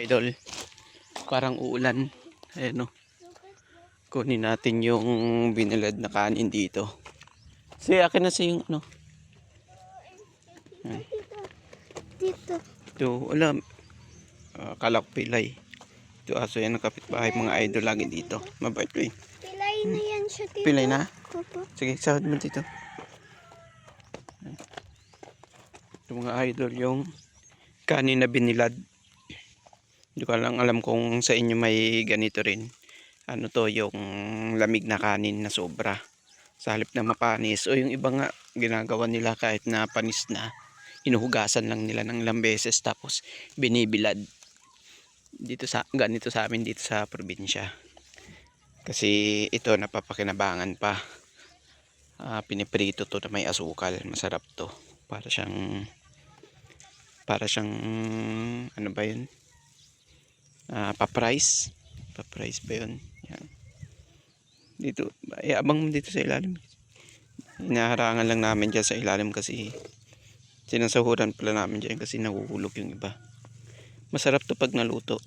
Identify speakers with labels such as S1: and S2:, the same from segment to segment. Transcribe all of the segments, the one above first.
S1: idol, parang uulan. Ayan o, kunin natin yung binilad na kanin dito. Akin na yung ano. Ayan.
S2: Dito.
S1: Ito, wala. Kalak pilay. Ito aso yan ng kapitbahay mga idol lagi dito. Mabait ko eh.
S2: Pilay na yan siya, tito.
S1: Pilay na?
S2: Opo.
S1: Sige, sahod mo dito. Ito mga idol yung kanin na binilad. Hindi ko lang alam kung sa inyo may ganito rin. Ano to, yung lamig na kanin na sobra. Sa halip na mapanis. O yung iba nga, ginagawa nila kahit na panis na. Hinuhugasan lang nila ng ilang beses tapos binibilad. Ganito sa amin dito sa probinsya. Kasi ito napapakinabangan pa. Piniprito to na may asukal. Masarap to. Para siyang ano ba yun? Pa-price ba yun? Yan. Dito, abang mo dito sa ilalim. Inaharangan lang namin dyan sa ilalim kasi sinasahuran pala namin dyan kasi nahuhulog yung iba. Masarap to pag naluto.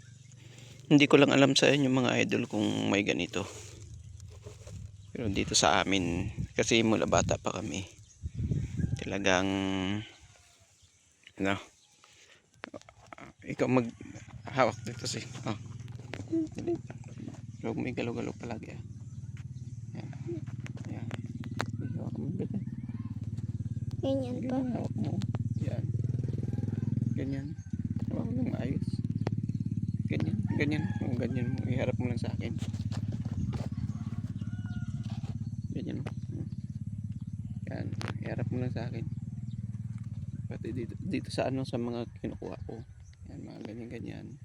S1: Hindi ko lang alam sa inyo mga idol kung may ganito. Pero dito sa amin, kasi mula bata pa kami, talagang ano, ikaw maghawak dito si huwag may galaw-galaw palagi. Yan. Yan. Hawak mo dito.
S2: Ganyan pa.
S1: Hawak mo. Yan. Ganyan. Hawak mo lang maayos. Ganyan. Ganyan. Ganyan mo. Iharap mo lang sa akin. Ganyan. Yan. Iharap mo lang sa akin. Pati dito sa ano, sa mga kinukuha ko. Yan, mga ganyan-ganyan.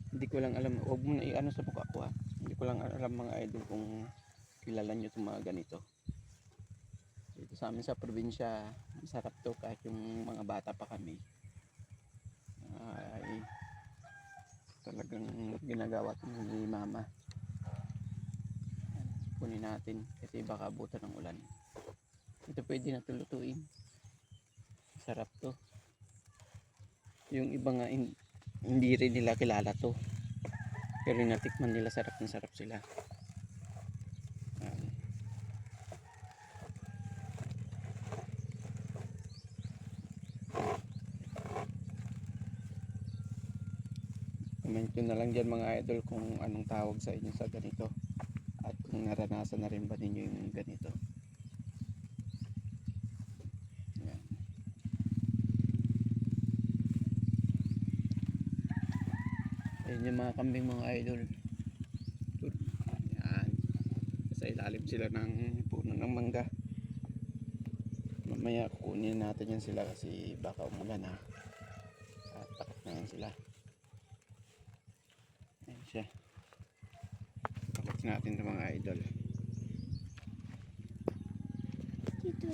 S1: Hindi ko lang alam. Huwag mo na i-ano sa mukha ko ha. Hindi ko lang alam mga idol kung kilala nyo itong mga ganito. Dito sa amin sa probinsya, masarap to kahit yung mga bata pa kami. Ay, talagang ginagawa ito ni mama. Kunin natin kasi baka abutan ng ulan. Ito pwede na tulutuin. Sarap to. Yung iba nga hindi rin nila kilala to. Pero natikman nila, sarap na sarap sila. Comment nyo na lang dyan mga idol kung anong tawag sa inyo sa ganito. At kung naranasan na rin ba ninyo yung ganito. Yan. Ayun yung mga kambing mga idol. Yan. Sa ilalim sila ng puno ng mangga. Mamaya kukunin natin yan sila kasi baka umulan ha. At takot na yan sila. Ayan siya. Takot natin ito mga idol.
S2: Dito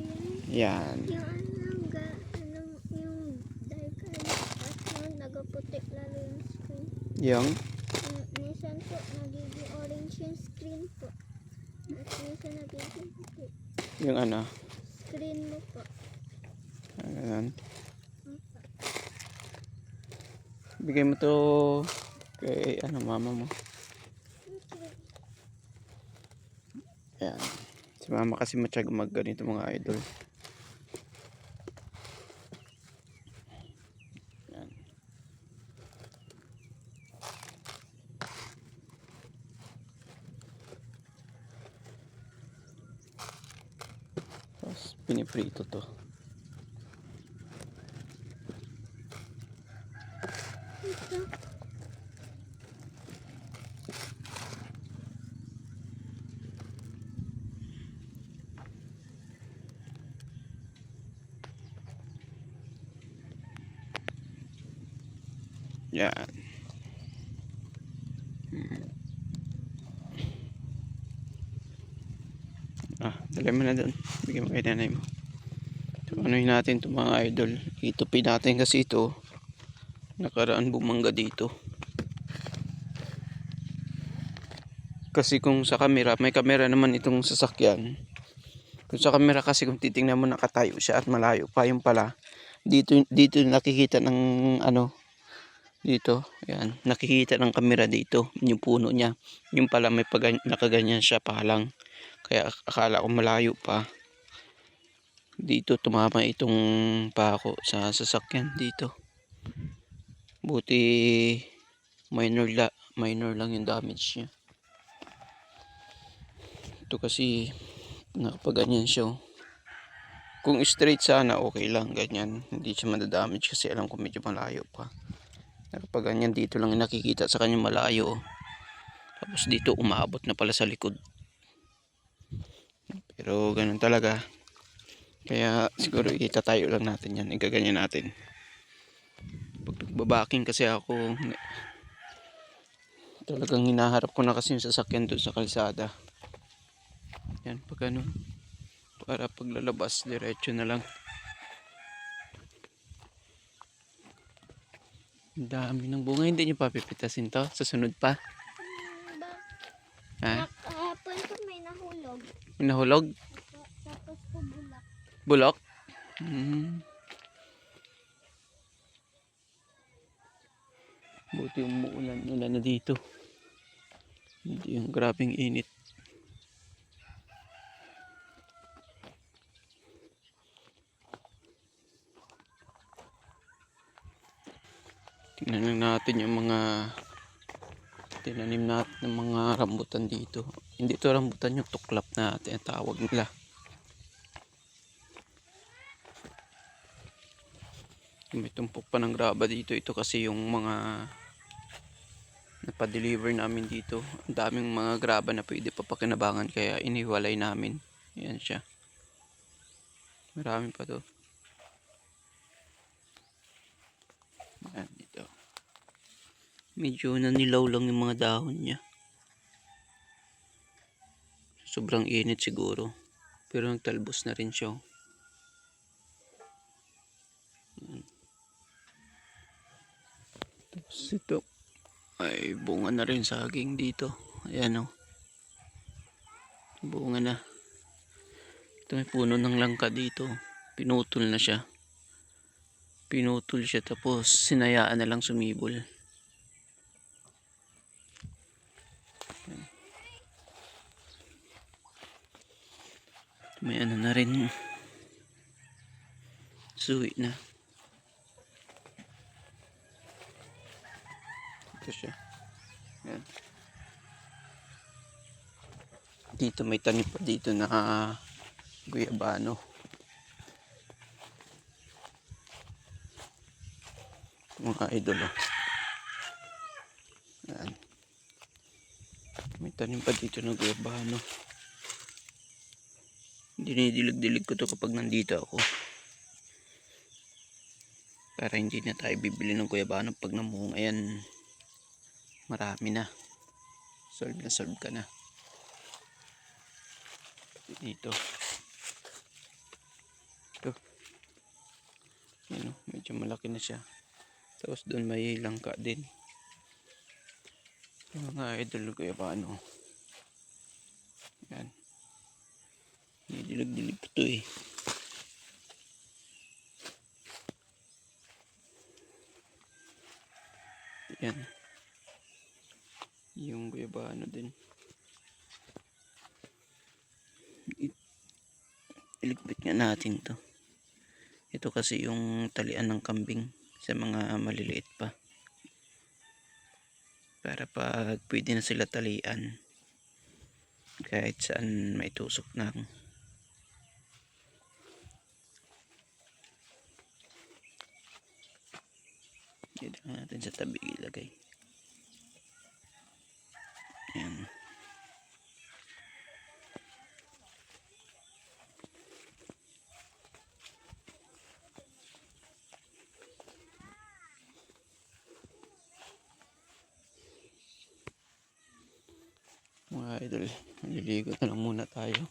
S2: yan.
S1: Yan.
S2: Yung yung diaper at yung nagaputik lalo yung screen.
S1: Yung?
S2: Minsan po nagiging orange yung screen po. At minsan nagiging puti.
S1: Yung ano?
S2: Screen mo po.
S1: Ayan. Bigay mo to kay ano mama mo. Ayan. Si mama kasi matyaga mag ganito mga idol. Ayan. Tapos piniprito to. Yan. Dali mo na doon. Bigyan mo kay nanay mo. So, anuhin natin ito mga idol. Itupin natin kasi ito. Nakaraan bumangga dito. Kasi kung sa camera, may camera naman itong sasakyan. Kung sa camera kasi kung titingnan mo nakatayo siya at malayo pa yung pala. Dito nakikita ng ano, Dito, ayan. Nakikita ng kamera dito, yung puno niya. Yung pala may nakaganyan siya palang. Kaya akala ko malayo pa. Dito tumama itong pako sa sasakyan dito. Buti minor lang yung damage niya. Ito kasi nakapaganyan siya. Oh. Kung straight sana okay lang ganyan. Hindi siya madadamage kasi alam ko medyo malayo pa. Nakapaganyan dito lang nakikita sa kanya malayo. Oh. Tapos dito umabot na pala sa likod. Pero ganun talaga. Kaya siguro itatayo lang natin yan. Igaganyan natin. Pag nagbabaking kasi ako, talagang hinaharap ko na kasi yung sasakyan doon sa kalsada. Yan, pag ano. Para paglalabas, diretso na lang. Ang dami ng bunga. Hindi nyo papipitasin to? Sa sunod pa? Ha?
S2: Kahapon po may nahulog.
S1: May nahulog?
S2: Tapos po bulak.
S1: Bulok? Buti umuulan na dito. Hindi yung grabing init. Tingnan lang natin yung mga tinanim natin ng mga rambutan dito. Hindi to rambutan, yung tuklap na tinatawag nila. May tumpok pa ng graba dito. Ito kasi yung mga napadeliver namin dito. Ang daming mga graba na pwede pa pakinabangan kaya iniwalay namin. Yan siya. Marami pa to. Yan dito. Medyo nanilaw lang yung mga dahon niya. Sobrang init siguro. Pero nagtalbos na rin siya. Yan. Tapos ito ay bunga na rin saging dito. Ayan o. Bunga na. Ito may puno ng langka dito. Pinutol na siya. Pinutol siya tapos sinayaan na lang sumibol. Ayan. May ano na rin. Suwi na. Ito siya. Ayan. Dito may tanim pa dito na guyabano. Mga idol. Ayan. May tanim pa dito na guyabano. Dinidilig-dilig ko to kapag nandito ako. Para hindi na tayo bibili ng guyabano pag namunga yan. Marami na. Solve ka na. Dito. Ito. Yan, medyo malaki na siya. Tapos doon may langka din. Yung mga idol guyabano. Yan. Dilig-dilig ko to eh. Yan. Yung guyabano din. Iligpit nga natin to. Ito kasi yung talian ng kambing sa mga maliliit pa. Para pag pwede na sila talian. Kahit saan may tusok na. Dito natin sa tabi ilagay. Yan. Mga idol, naliligo na lang muna tayo.